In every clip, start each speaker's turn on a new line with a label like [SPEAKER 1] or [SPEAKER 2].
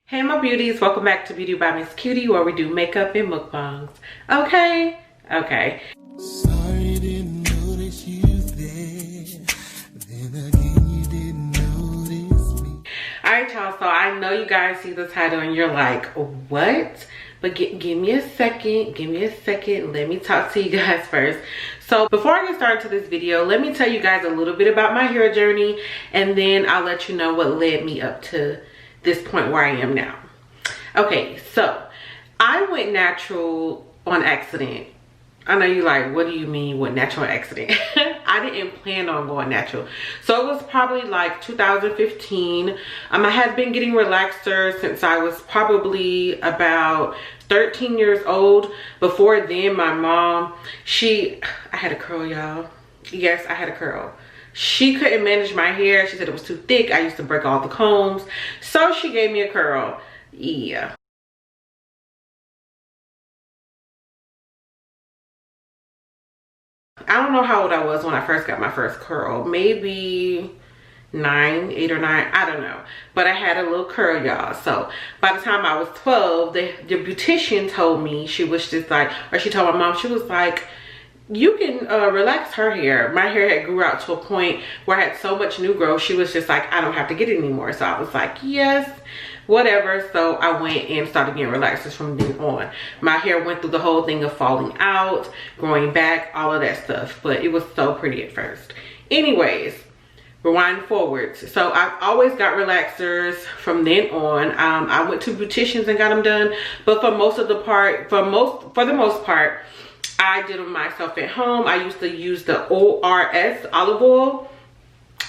[SPEAKER 1] Hey my beauties, welcome back to Beauty by Miss Cutie, where we do makeup and mukbangs. Okay.
[SPEAKER 2] Sorry, didn't notice you there. Then again, you didn't notice me.
[SPEAKER 1] Alright y'all, so I know you guys see the title and you're like, what? But give me a second, let me talk to you guys first. So before I get started to this video, let me tell you guys a little bit about my hair journey, and then I'll let you know what led me up to this point where I am now. Okay, so I went natural on accident. I know you're like, what do you mean with natural accident? I didn't plan on going natural. So it was probably like 2015. I had been getting relaxers since I was probably about 13 years old. Before then, my mom, I had a curl, y'all. Yes, I had a curl. She couldn't manage my hair. She said it was too thick. I used to break all the combs. So she gave me a curl. Yeah. I don't know how old I was when I first got my first curl. Maybe 8 or 9. I don't know. But I had a little curl, y'all. So by the time I was 12, the beautician told me, she was just like, or she told my mom, she was like, you can relax her hair. My hair had grew out to a point where I had so much new growth. She was just like, I don't have to get it anymore. So I was like, yes, whatever. So I went and started getting relaxers from then on. My hair went through the whole thing of falling out, growing back, all of that stuff. But it was so pretty at first. Anyways, rewind forwards. So I've always got relaxers from then on. I went to beauticians and got them done. But for the most part, I did them myself at home. I used to use the ORS olive oil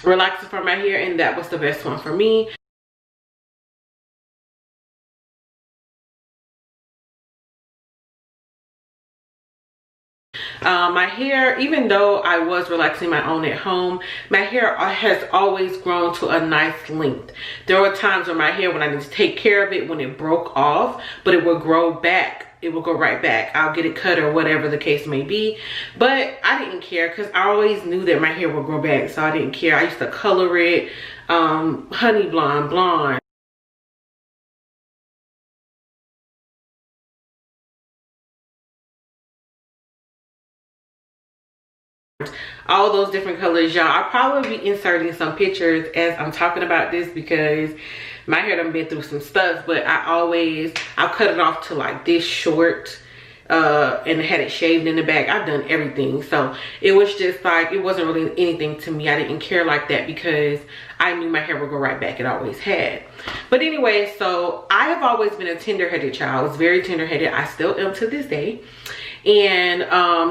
[SPEAKER 1] relaxer for my hair, and that was the best one for me. My hair, even though I was relaxing my own at home, my hair has always grown to a nice length. There were times when my hair, when I need to take care of it, when it broke off, but it would grow back. It will go right back. I'll get it cut or whatever the case may be. But I didn't care because I always knew that my hair would grow back. So I didn't care. I used to color it honey blonde, blonde. All those different colors, y'all. I'll probably be inserting some pictures as I'm talking about this because my hair done been through some stuff, but I'll cut it off to like this short and had it shaved in the back. I've done everything. So it was just like, it wasn't really anything to me. I didn't care like that because I knew my hair would go right back. It always had. But anyway, so I have always been a tender-headed child. I was very tender-headed. I still am to this day. And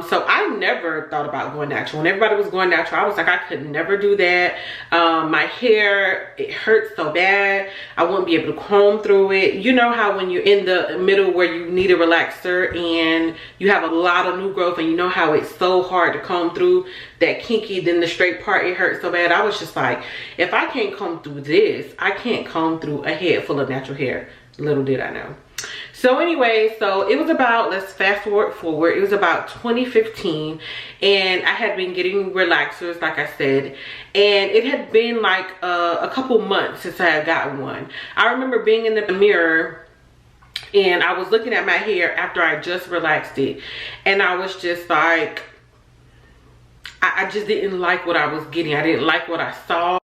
[SPEAKER 1] so I never thought about going natural. When everybody was going natural, I was like, I could never do that. My hair, it hurts so bad. I wouldn't be able to comb through it. You know how when you're in the middle where you need a relaxer and you have a lot of new growth, and you know how it's so hard to comb through that kinky, then the straight part, it hurts so bad. I was just like, if I can't comb through this, I can't comb through a head full of natural hair. Little did I know. So anyway, so it was about, let's fast forward, it was about 2015, and I had been getting relaxers, like I said, and it had been like a couple months since I had gotten one. I remember being in the mirror and I was looking at my hair after I just relaxed it, and I was just like, I just didn't like what I was getting. I didn't like what I saw.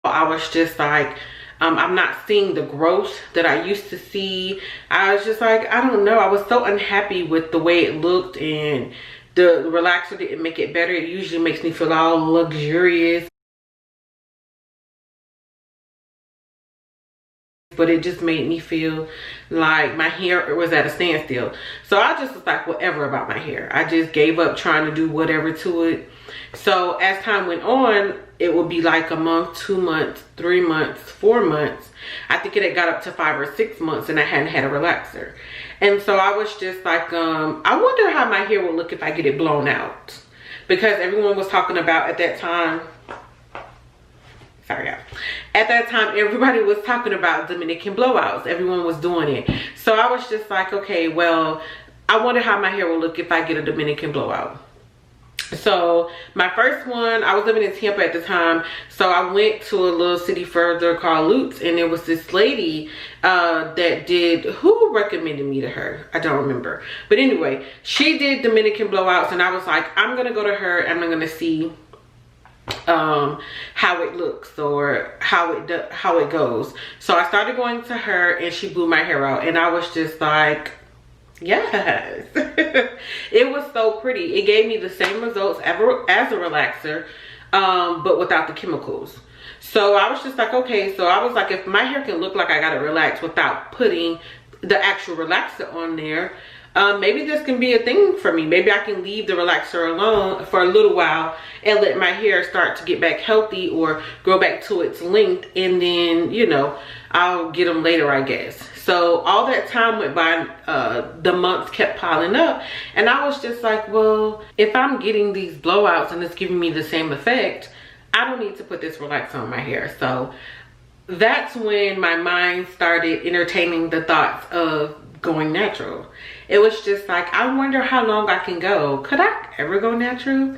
[SPEAKER 1] I was just like, I'm not seeing the growth that I used to see. I was just like, I don't know. I was so unhappy with the way it looked, and the relaxer didn't make it better. It usually makes me feel all luxurious, but it just made me feel like my hair was at a standstill. So I just was like, whatever about my hair. I just gave up trying to do whatever to it. So as time went on, it would be like a month, 2 months, 3 months, 4 months. I think it had got up to 5 or 6 months and I hadn't had a relaxer. And so I was just like, I wonder how my hair will look if I get it blown out. Because everyone was talking about at that time, sorry, y'all. At that time, everybody was talking about Dominican blowouts. Everyone was doing it. So I was just like, okay, well, I wonder how my hair will look if I get a Dominican blowout. So my first one, I was living in Tampa at the time, so I went to a little city further called Lutz, and there was this lady that did, who recommended me to her, I don't remember, but anyway, she did Dominican blowouts, and I was like, I'm gonna go to her and I'm gonna see how it looks or how it goes. So I started going to her, and she blew my hair out, and I was just like, yes. It was so pretty. It gave me the same results as a relaxer, but without the chemicals. So I was just like, okay. So I was like, if my hair can look like I got it relaxed without putting the actual relaxer on there, maybe this can be a thing for me. Maybe I can leave the relaxer alone for a little while and let my hair start to get back healthy or grow back to its length, and then, you know, I'll get them later, I guess. So all that time went by, the months kept piling up, and I was just like, well, if I'm getting these blowouts and it's giving me the same effect, I don't need to put this relaxer on my hair. So that's when my mind started entertaining the thoughts of going natural. It was just like, I wonder how long I can go. Could I ever go natural?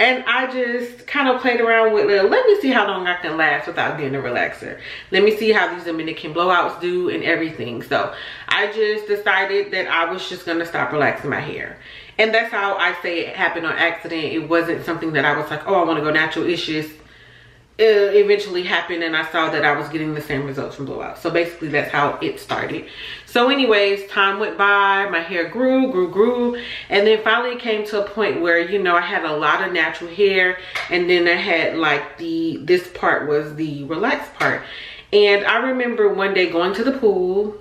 [SPEAKER 1] And I just kind of played around with it. Let me see how long I can last without getting a relaxer. Let me see how these Dominican blowouts do and everything. So I just decided that I was just going to stop relaxing my hair. And that's how I say it happened on accident. It wasn't something that I was like, oh, I want to go natural. It's just, it eventually happened, and I saw that I was getting the same results from blowouts. So basically that's how it started. So anyways, time went by, my hair grew, and then finally it came to a point where, you know, I had a lot of natural hair, and then I had like this part was the relaxed part. And I remember one day going to the pool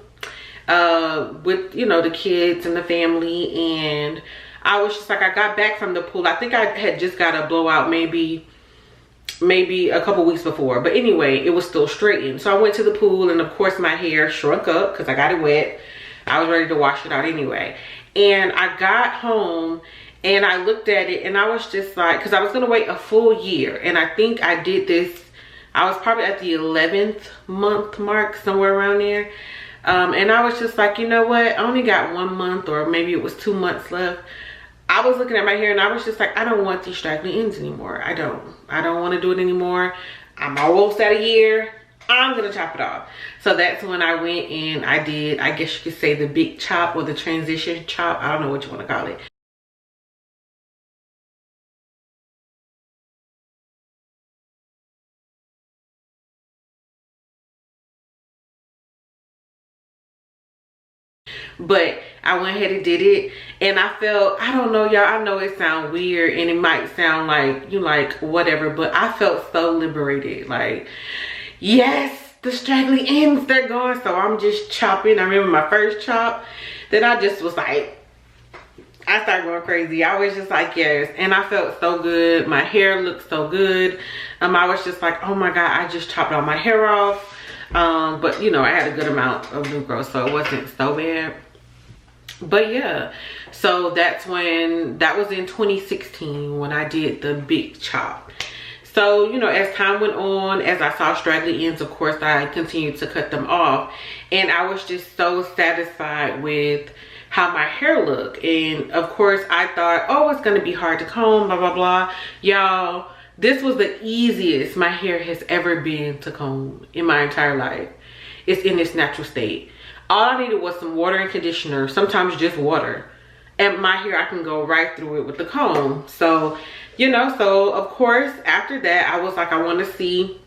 [SPEAKER 1] with, you know, the kids and the family, and I was just like, I got back from the pool. I think I had just got a blowout maybe a couple weeks before, but anyway, it was still straightened. So I went to the pool, and of course my hair shrunk up because I got it wet. I was ready to wash it out anyway, and I got home and I looked at it, and I was just like, because I was gonna wait a full year, and I think I did this, I was probably at the 11th month mark, somewhere around there, and I was just like, you know what, I only got 1 month, or maybe it was 2 months left. I was looking at my hair, and I was just like, I don't want these straggly ends anymore. I don't want to do it anymore. I'm almost at a year. I'm gonna chop it off. So that's when I went and I did, I guess you could say, the big chop or the transition chop. I don't know what you want to call it. But I went ahead and did it, and I felt, I don't know, y'all, I know it sounds weird and it might sound like you like whatever, but I felt so liberated. Like, yes, the straggly ends, they're gone. So I'm just chopping. I remember my first chop, then I just was like, I started going crazy. I was just like, yes. And I felt so good. My hair looked so good. I was just like, oh my God, I just chopped all my hair off. But you know, I had a good amount of new growth, so it wasn't so bad. But yeah, so that's when, that was in 2016 when I did the big chop. So, you know, as time went on, as I saw straggly ends, of course, I continued to cut them off. And I was just so satisfied with how my hair looked. And of course, I thought, oh, it's going to be hard to comb, blah, blah, blah. Y'all, this was the easiest my hair has ever been to comb in my entire life. It's in its natural state. All I needed was some water and conditioner, sometimes just water. And my hair, I can go right through it with the comb. So, you know, so of course, after that, I was like, I want to see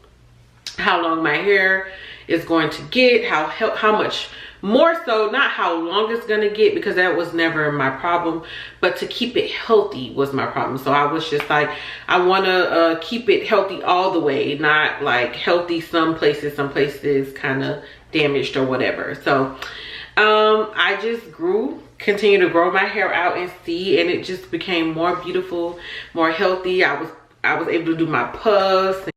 [SPEAKER 1] how long my hair is going to get, how much more, so not how long it's going to get, because that was never my problem, but to keep it healthy was my problem. So I was just like, I want to keep it healthy all the way, not like healthy some places kind of damaged or whatever. So I just continued to grow my hair out and see, and it just became more beautiful, more healthy. I was able to do my puffs.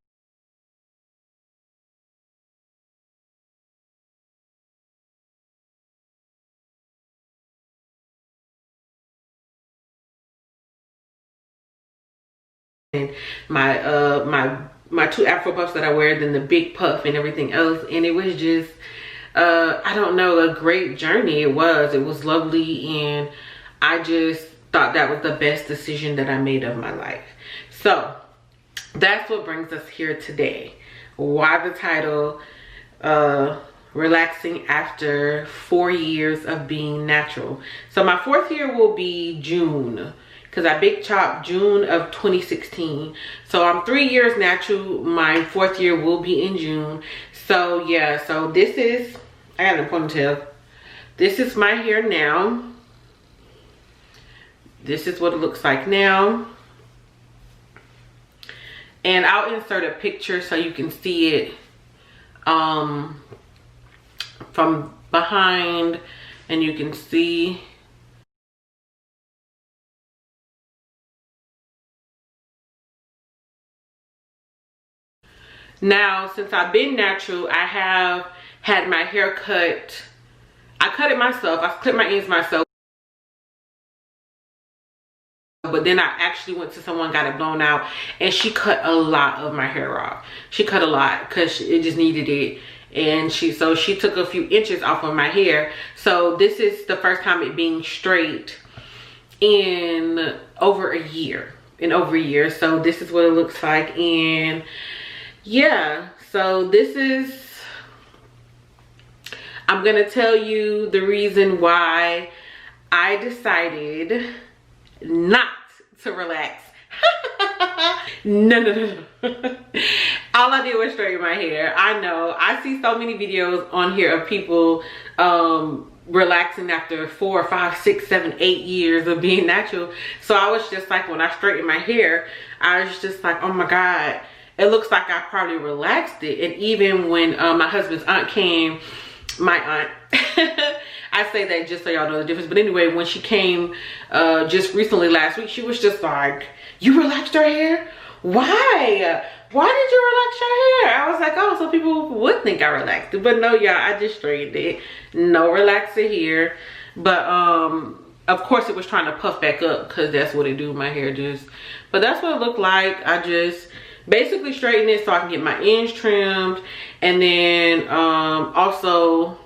[SPEAKER 1] And my two afro puffs that I wear, then the big puff and everything else. And it was just I don't know, a great journey. It was lovely, and I just thought that was the best decision that I made of my life. So that's what brings us here today. Why the title, relaxing after 4 years of being natural. So my 4th year will be June, because I big chopped June of 2016. So I'm 3 years natural. My 4th year will be in June. So yeah, so this is, I got a ponytail. This is my hair now. This is what it looks like now. And I'll insert a picture so you can see it from behind, and you can see. Now, since I've been natural, I have had my hair cut. I cut it myself. I clipped my ends myself. But then I actually went to someone, got it blown out, and she cut a lot of my hair off. She cut a lot because it just needed it. And she took a few inches off of my hair. So this is the first time it being straight in over a year. So this is what it looks like. And yeah, so this is, I'm gonna tell you the reason why I decided not to relax. No. All I did was straighten my hair. I know, I see so many videos on here of people relaxing after 4, 5, 6, 7, 8 years of being natural. So I was just like, when I straightened my hair, I was just like, oh my God, it looks like I probably relaxed it. And even when my husband's aunt came, my aunt, I say that just so y'all know the difference. But anyway, when she came just recently last week, she was just like, you relaxed your hair? Why? Why did you relax your hair? I was like, oh, so people would think I relaxed it. But no, y'all, I just straightened it. No relaxing here. But of course it was trying to puff back up because that's what it do. My hair just, but that's what it looked like. I just basically straightened it so I can get my ends trimmed. And then also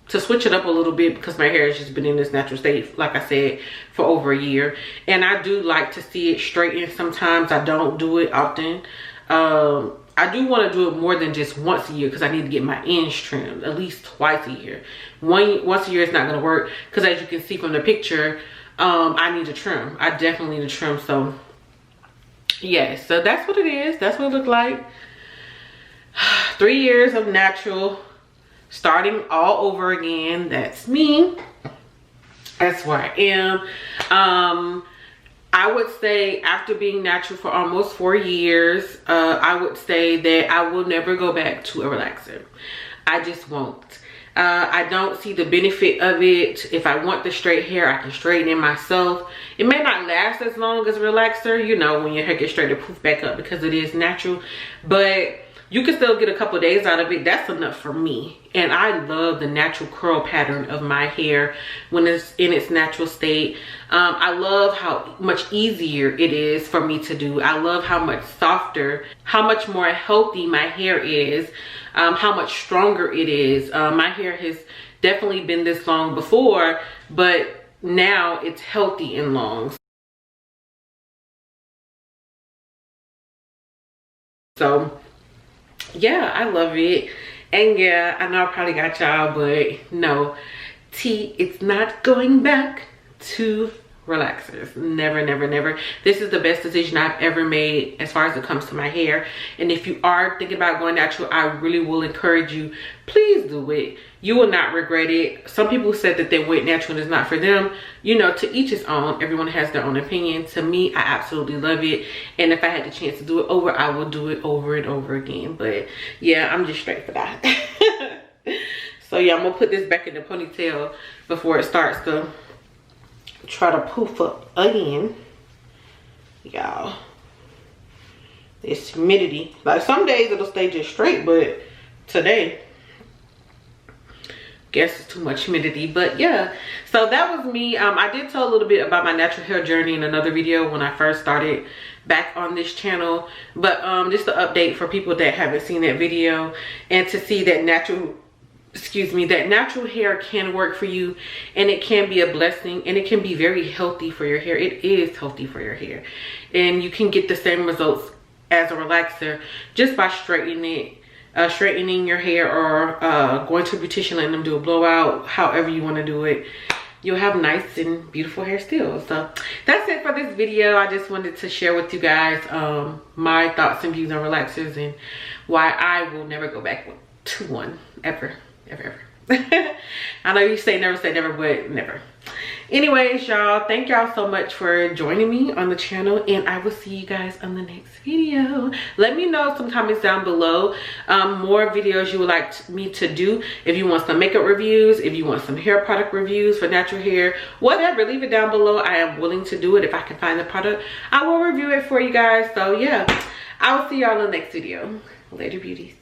[SPEAKER 1] to switch it up a little bit because my hair has just been in this natural state, like I said, for over a year. And I do like to see it straightened sometimes. I don't do it often. I do want to do it more than just once a year because I need to get my ends trimmed at least twice a year. Once a year is not going to work because, as you can see from the picture, I need to trim. I definitely need to trim. So yeah, so that's what it is. That's what it looked like. 3 years of natural, starting all over again. That's me. That's where I am. I would say after being natural for almost 4 years, I would say that I will never go back to a relaxer. I just won't. I don't see the benefit of it. If I want the straight hair, I can straighten it myself. It may not last as long as a relaxer, you know, when your hair gets straight to poof back up because it is natural. But you can still get a couple days out of it. That's enough for me. And I love the natural curl pattern of my hair when it's in its natural state. I love how much easier it is for me to do. I love how much softer, how much more healthy my hair is, how much stronger it is. My hair has definitely been this long before, but now it's healthy and long. So yeah, I love it. And yeah, I know I probably got y'all, but no, it's not going back to relaxers. Never, never, never. This is the best decision I've ever made as far as it comes to my hair. And if you are thinking about going natural, I really will encourage you, please do it. You will not regret it. Some people said that they went natural and it's not for them. You know, to each his own. Everyone has their own opinion. To me, I absolutely love it. And if I had the chance to do it over, I will do it over and over again. But yeah, I'm just straight for that. So yeah, I'm gonna put this back in the ponytail before it starts to try to poof up again. Y'all, this humidity, like some days it'll stay just straight, but today guess it's too much humidity. But yeah, so that was me. I did tell a little bit about my natural hair journey in another video when I first started back on this channel, but just an update for people that haven't seen that video and to see that natural excuse me, that natural hair can work for you, and it can be a blessing, and it can be very healthy for your hair. It is healthy for your hair, and you can get the same results as a relaxer just by straightening your hair, or going to a beautician, letting them do a blowout. However you want to do it, you'll have nice and beautiful hair still. So that's it for this video. I just wanted to share with you guys my thoughts and views on relaxers, and why I will never go back to one ever. I know you say never, but never. Anyways, y'all, thank y'all so much for joining me on the channel, and I will see you guys on the next video. Let me know some comments down below more videos you would like me to do. If you want some makeup reviews, if you want some hair product reviews for natural hair, whatever, leave it down below. I am willing to do it. If I can find the product, I will review it for you guys. So yeah, I will see y'all in the next video. Later, beauties.